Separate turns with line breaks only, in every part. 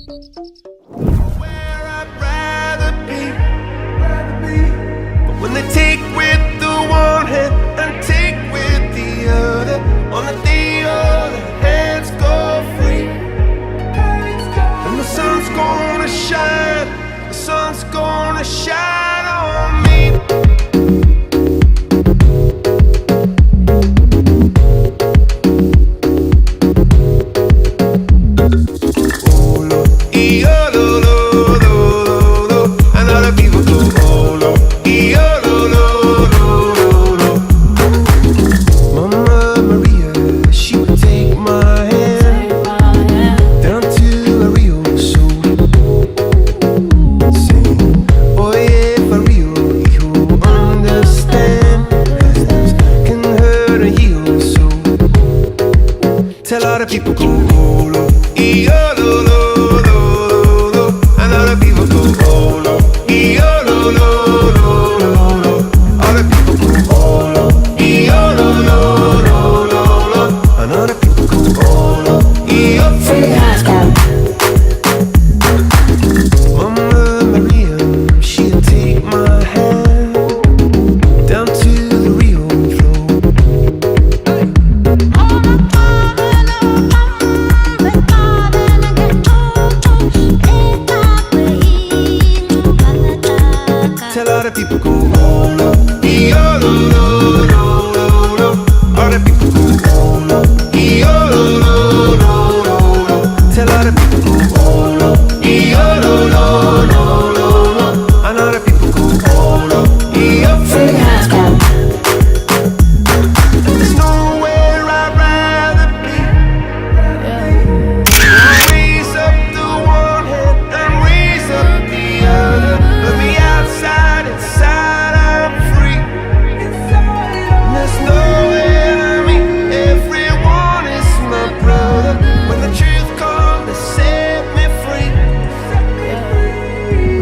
Where I'd rather be. But when they take with the one hand and take with the other, on the day all the hands go free. And the sun's gonna shine, the sun's gonna shine on me. Tell all the people go holo, e-yo-lo, lo, lo, lo, lo. And all the people go holo, e-yo-lo, lo, lo, lo, lo. All the people go holo, e-yo-lo, lo, lo, lo, lo. And all the people go holo, e-yo-lo. Mama Maria, she'd take my hand down to the Rio flow. Tell all the people go holo, e-yo-lo, lo, lo, lo, lo. All the people go holo, e-yo-lo, lo, lo, lo, lo. Tell all the people go holo, e-yo-lo, lo, lo, lo, lo. And all the people go holo, e-yo-lo. There's nowhere I'd rather be. Raise up the one hand and raise up the other. Let me outside, inside I'm free. There's nowhere to me, everyone is my brother. When the truth comes to set me free,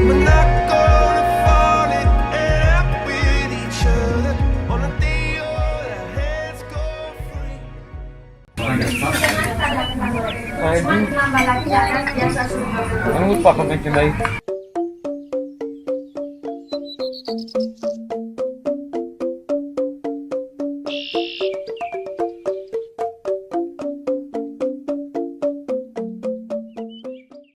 we're not gonna fall in up with each other. On the day all our hands go free.
Ang lupa ka may kinay.